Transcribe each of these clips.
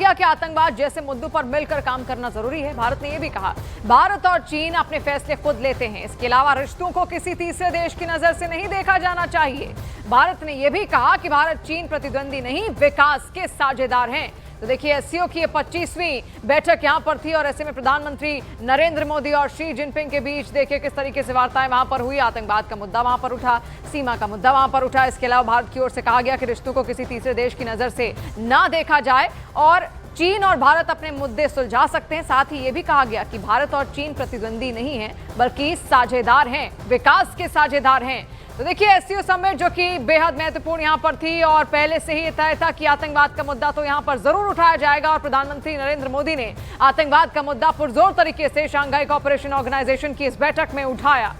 गया कि आतंकवाद जैसे मुद्दों पर मिलकर काम करना जरूरी है। भारत ने यह भी कहा भारत और चीन अपने फैसले खुद लेते हैं। इसके अलावा रिश्तों को किसी तीसरे देश की नजर से नहीं देखा जाना चाहिए। भारत ने यह भी कहा कि भारत चीन प्रतिद्वंदी नहीं, विकास के साझेदार हैं। तो देखिए, एससीओ की 25वीं बैठक यहां पर थी और ऐसे में प्रधानमंत्री नरेंद्र मोदी और शी जिनपिंग के बीच देखिए किस तरीके से वार्ताएं वहां पर हुई। आतंकवाद का मुद्दा वहां पर उठा, सीमा का मुद्दा वहां पर उठा। इसके अलावा भारत की ओर से कहा गया कि रिश्तों को किसी तीसरे देश की नजर से ना देखा जाए और चीन और भारत अपने मुद्दे सुलझा सकते हैं। साथ ही यह भी कहा गया कि भारत और चीन प्रतिद्वंदी नहीं है बल्कि साझेदार हैं, विकास के साझेदार हैं। तो देखिए, एससीओ समिट जो कि बेहद महत्वपूर्ण यहां पर थी और पहले से ही तय था कि आतंकवाद का मुद्दा तो यहां पर जरूर उठाया जाएगा और प्रधानमंत्री नरेंद्र मोदी ने आतंकवाद का मुद्दा पुरजोर तरीके से शंघाई कोऑपरेशन ऑर्गेनाइजेशन की इस बैठक में उठाया।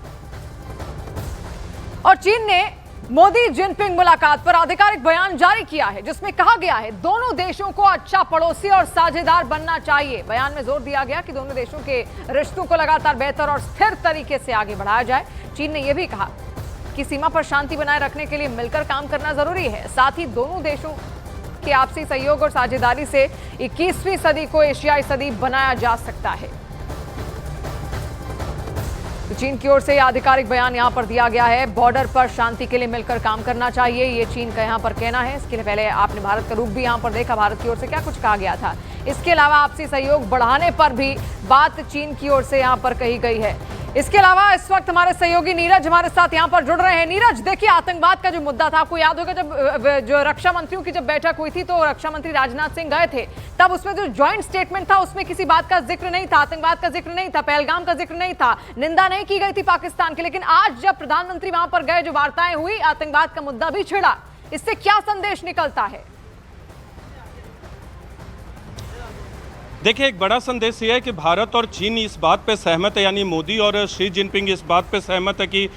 और चीन ने मोदी जिनपिंग मुलाकात पर आधिकारिक बयान जारी किया है जिसमें कहा गया है दोनों देशों को अच्छा पड़ोसी और साझेदार बनना चाहिए। बयान में जोर दिया गया कि दोनों देशों के रिश्तों को लगातार बेहतर और स्थिर तरीके से आगे बढ़ाया जाए। चीन ने यह भी कहा कि सीमा पर शांति बनाए रखने के लिए मिलकर काम करना जरूरी है। साथ ही दोनों देशों के आपसी सहयोग और साझेदारी से 21वीं सदी को एशियाई सदी बनाया जा सकता है। तो चीन की ओर से आधिकारिक बयान यहां पर दिया गया है, बॉर्डर पर शांति के लिए मिलकर काम करना चाहिए, ये चीन का यहां पर कहना है। इसके लिए पहले आपने भारत का रुख भी यहां पर देखा, भारत की ओर से क्या कुछ कहा गया था। इसके अलावा आपसी सहयोग बढ़ाने पर भी बात चीन की ओर से यहां पर कही गई है। इसके अलावा इस वक्त हमारे सहयोगी नीरज हमारे साथ यहां पर जुड़ रहे हैं। नीरज, देखिए, आतंकवाद का जो मुद्दा था, आपको याद होगा जब जो रक्षा मंत्रियों की जब बैठक हुई थी तो रक्षा मंत्री राजनाथ सिंह गए थे, तब उसमें जो ज्वाइंट स्टेटमेंट था उसमें किसी बात का जिक्र नहीं था, आतंकवाद का जिक्र नहीं था, पहलगाम का जिक्र नहीं था, निंदा नहीं की गई थी पाकिस्तान की। लेकिन आज जब प्रधानमंत्री वहां पर गए, जो वार्ताएं हुई, आतंकवाद का मुद्दा भी छिड़ा। इससे क्या संदेश निकलता है? देखिए, एक बड़ा संदेश ये है कि भारत और चीन इस बात पे सहमत है, यानी मोदी और शी जिनपिंग इस बात पे सहमत है कि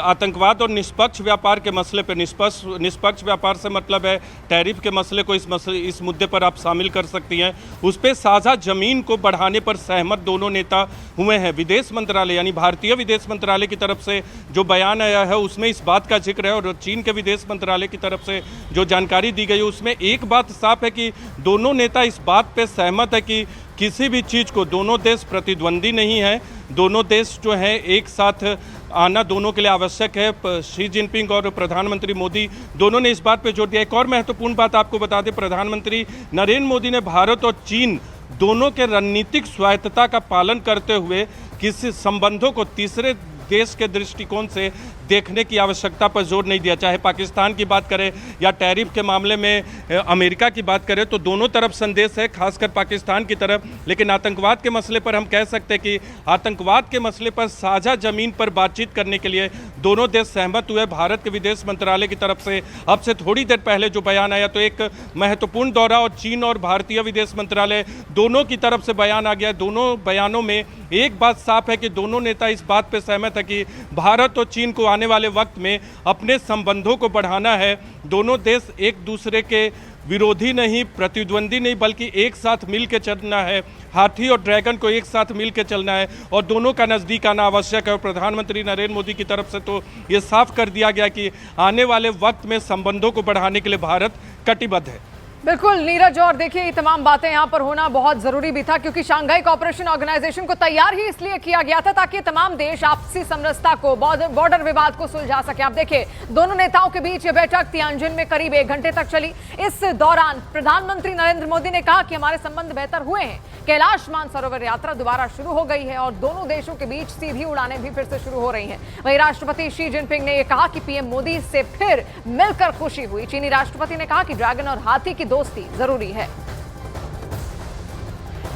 आतंकवाद और निष्पक्ष व्यापार के मसले पे, निष्पक्ष व्यापार से मतलब है टैरिफ के मसले को इस मुद्दे पर आप शामिल कर सकती हैं। उस पर साझा जमीन को बढ़ाने पर सहमत दोनों नेता हुए हैं। विदेश मंत्रालय यानी भारतीय विदेश मंत्रालय की तरफ से जो बयान आया है उसमें इस बात का जिक्र है और चीन के विदेश मंत्रालय की तरफ से जो जानकारी दी गई है उसमें एक बात साफ है कि दोनों नेता इस बात पर सहमत है कि किसी भी चीज़ को, दोनों देश प्रतिद्वंदी नहीं है, दोनों देश जो हैं एक साथ आना दोनों के लिए आवश्यक है। शी जिनपिंग और प्रधानमंत्री मोदी दोनों ने इस बात पे जोर दिया। एक और महत्वपूर्ण बात आपको बता दें, प्रधानमंत्री नरेंद्र मोदी ने भारत और चीन दोनों के रणनीतिक स्वायत्तता का पालन करते हुए किसी संबंधों को तीसरे देश के दृष्टिकोण से देखने की आवश्यकता पर जोर नहीं दिया। चाहे पाकिस्तान की बात करें या टैरिफ के मामले में अमेरिका की बात करें तो दोनों तरफ संदेश है, खासकर पाकिस्तान की तरफ। लेकिन आतंकवाद के मसले पर हम कह सकते हैं कि आतंकवाद के मसले पर साझा जमीन पर बातचीत करने के लिए दोनों देश सहमत हुए। भारत के विदेश मंत्रालय की तरफ से अब से थोड़ी देर पहले जो बयान आया तो एक महत्वपूर्ण दौरा और चीन और भारतीय विदेश मंत्रालय दोनों की तरफ से बयान आ गया। दोनों बयानों में एक बात साफ है कि दोनों नेता इस बात पर सहमत है कि भारत और चीन को आने वाले वक्त में अपने संबंधों को बढ़ाना है। दोनों देश एक दूसरे के विरोधी नहीं, प्रतिद्वंदी नहीं, बल्कि एक साथ मिल के चलना है। हाथी और ड्रैगन को एक साथ मिल के चलना है और दोनों का नज़दीक आना आवश्यक है। और प्रधानमंत्री नरेंद्र मोदी की तरफ से तो ये साफ कर दिया गया कि आने वाले वक्त में संबंधों को बढ़ाने के लिए भारत कटिबद्ध है। बिल्कुल नीरज, और देखिए ये तमाम बातें यहाँ पर होना बहुत जरूरी भी था क्योंकि शंघाई कोऑपरेशन ऑर्गेनाइजेशन को तैयार ही इसलिए किया गया था ताकि तमाम देश आपसी समरसता को, बॉर्डर विवाद को सुलझा सके। आप देखिए, दोनों नेताओं के बीच ये बैठक तियानजिन में करीब 1 घंटे तक चली। इस दौरान प्रधानमंत्री नरेंद्र मोदी ने कहा कि हमारे संबंध बेहतर हुए हैं, कैलाश मानसरोवर यात्रा दोबारा शुरू हो गई है और दोनों देशों के बीच सीधी उड़ानें भी फिर से शुरू हो रही हैं। वहीं राष्ट्रपति शी जिनपिंग ने यह कहा कि पीएम मोदी से फिर मिलकर खुशी हुई। चीनी राष्ट्रपति ने कहा कि ड्रैगन और हाथी की दोस्ती जरूरी है।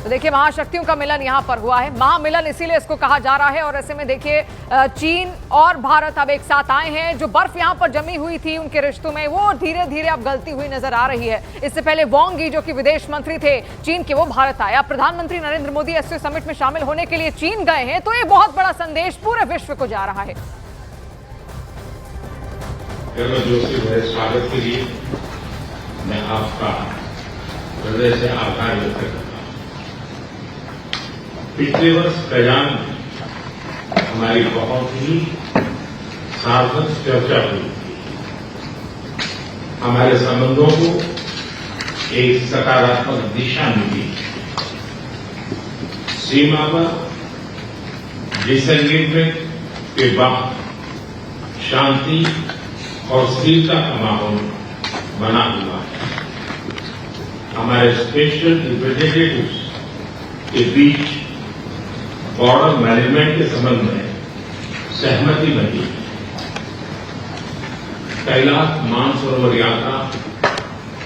तो देखिए, महाशक्तियों का मिलन यहां पर हुआ है, महामिलन इसीलिए इसको कहा जा रहा है। और ऐसे में देखिए, चीन और भारत अब एक साथ आए हैं। जो बर्फ यहां पर जमी हुई थी उनके रिश्तों में, वो धीरे धीरे अब गलती हुई नजर आ रही है। इससे पहले वांग यी जो कि विदेश मंत्री थे चीन के, वो भारत आए। अब प्रधानमंत्री नरेंद्र मोदी एससीओ समिट में शामिल होने के लिए चीन गए हैं, तो ये बहुत बड़ा संदेश पूरे विश्व को जा रहा है। स्वागत के लिए मैं आपका हृदय से आभार व्यक्त करता हूं। पिछले वर्ष कयान में हमारी बहुत ही सार्थक चर्चा हुई थी। हमारे संबंधों को एक सकारात्मक दिशा मिली। सीमा पर डिसएंगेजमेंट के बाद शांति और स्थिरता का माहौल बना हुआ है। हमारे स्पेशल रिप्रेजेंटेटिव्स के बीच बॉर्डर मैनेजमेंट के संबंध में सहमति बनी। कैलाश मानसरोवर यात्रा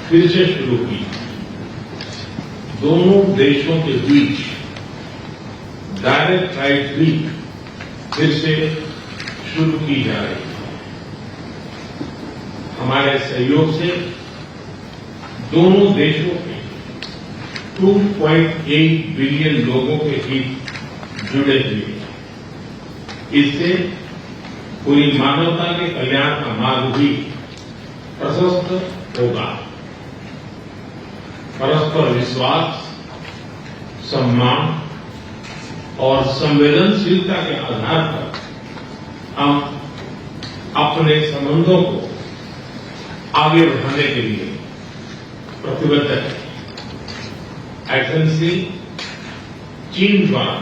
फिर से शुरू की। दोनों देशों के बीच डायरेक्ट फ्लाइट भी फिर से शुरू की जा रही है। हमारे सहयोग से दोनों देशों के 2.8 बिलियन लोगों के हित जुड़े हुए हैं। इससे पूरी मानवता के कल्याण का मार्ग भी प्रशस्त होगा। परस्पर विश्वास, सम्मान और संवेदनशीलता के आधार पर हम अपने संबंधों को आगे बढ़ाने के लिए प्रतिबद्ध है। एजेंसी चीन द्वारा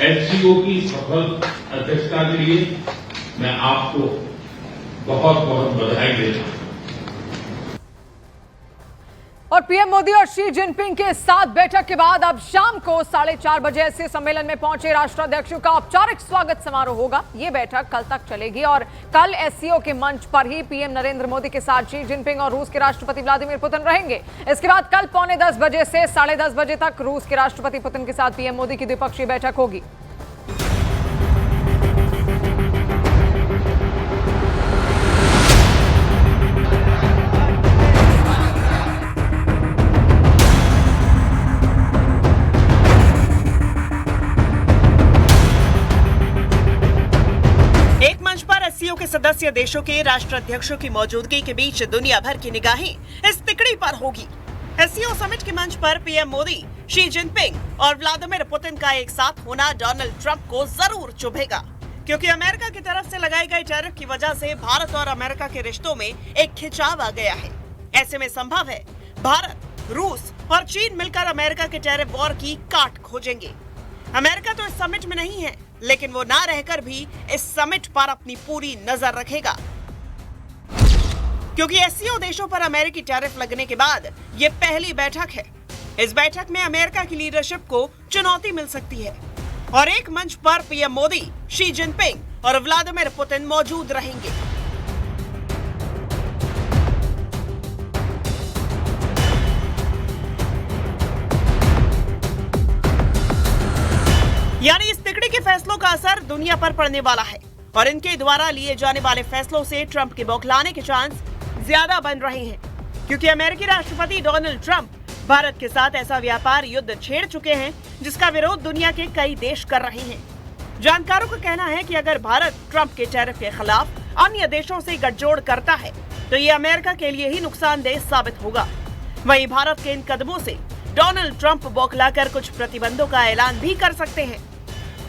एचसीओ की सफल अध्यक्षता के लिए मैं आपको बहुत बहुत बधाई देता हूं। और पीएम मोदी और शी जिनपिंग के साथ बैठक के बाद अब शाम को 4:30 बजे ऐसे सम्मेलन में पहुंचे राष्ट्राध्यक्षों का औपचारिक स्वागत समारोह होगा। ये बैठक कल तक चलेगी और कल एससीओ के मंच पर ही पीएम नरेंद्र मोदी के साथ शी जिनपिंग और रूस के राष्ट्रपति व्लादिमीर पुतिन रहेंगे। इसके बाद कल 9:45 बजे से 10:30 बजे तक रूस के राष्ट्रपति पुतिन के साथ पीएम मोदी की द्विपक्षीय बैठक होगी। के सदस्य देशों के राष्ट्राध्यक्षों की मौजूदगी के बीच दुनिया भर की निगाहें इस तिकड़ी पर होगी। एससीओ समिट के मंच पर पीएम मोदी, शी जिनपिंग और व्लादिमीर पुतिन का एक साथ होना डोनाल्ड ट्रंप को जरूर चुभेगा, क्योंकि अमेरिका की तरफ से लगाई गई टैरिफ की वजह से भारत और अमेरिका के रिश्तों में एक खिंचाव आ गया है। ऐसे में संभव है भारत, रूस और चीन मिलकर अमेरिका के टैरिफ वॉर की काट खोजेंगे। अमेरिका तो इस समिट में नहीं है, लेकिन वो ना रहकर भी इस समिट पर अपनी पूरी नजर रखेगा, क्योंकि एससीओ देशों पर अमेरिकी टैरिफ लगने के बाद ये पहली बैठक है। इस बैठक में अमेरिका की लीडरशिप को चुनौती मिल सकती है और एक मंच पर पीएम मोदी, शी जिनपिंग और व्लादिमीर पुतिन मौजूद रहेंगे। यानी इस तिकड़ी के फैसलों का असर दुनिया पर पड़ने वाला है और इनके द्वारा लिए जाने वाले फैसलों से ट्रंप के बौखलाने के चांस ज्यादा बन रहे हैं, क्योंकि अमेरिकी राष्ट्रपति डोनाल्ड ट्रंप भारत के साथ ऐसा व्यापार युद्ध छेड़ चुके हैं जिसका विरोध दुनिया के कई देश कर रहे हैं। जानकारों का कहना है कि अगर भारत ट्रंप के टैरिफ के खिलाफ अन्य देशों से गठजोड़ करता है तो ये अमेरिका के लिए ही नुकसानदेह साबित होगा। वहीं भारत के इन कदमों से डोनाल्ड ट्रंप बौखलाकर कुछ प्रतिबंधों का ऐलान भी कर सकते हैं।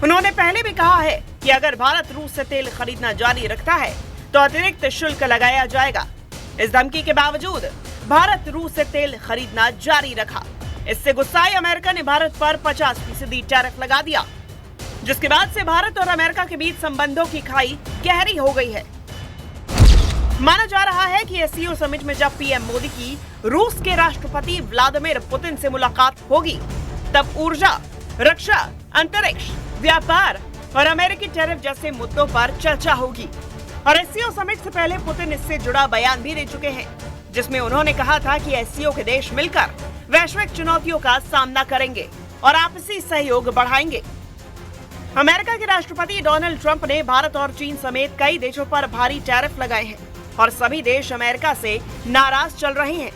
उन्होंने पहले भी कहा है कि अगर भारत रूस से तेल खरीदना जारी रखता है तो अतिरिक्त शुल्क लगाया जाएगा। इस धमकी के बावजूद भारत रूस से तेल खरीदना जारी रखा। इससे गुस्साए अमेरिका ने भारत पर 50% टैरिफ लगा दिया, जिसके बाद से भारत और अमेरिका के बीच संबंधों की खाई गहरी हो गई है। माना जा रहा है कि एससीओ समिट में जब पीएम मोदी की रूस के राष्ट्रपति व्लादिमीर पुतिन से मुलाकात होगी, तब ऊर्जा, रक्षा, अंतरिक्ष, व्यापार और अमेरिकी टैरिफ जैसे मुद्दों पर चर्चा होगी। और एससीओ समिट से पहले पुतिन इससे जुड़ा बयान भी दे चुके हैं, जिसमें उन्होंने कहा था कि एससीओ के देश मिलकर वैश्विक चुनौतियों का सामना करेंगे और आपसी सहयोग बढ़ाएंगे। अमेरिका के राष्ट्रपति डोनाल्ड ट्रंप ने भारत और चीन समेत कई देशों पर भारी टैरिफ लगाए हैं और सभी देश अमेरिका से नाराज चल रहे हैं।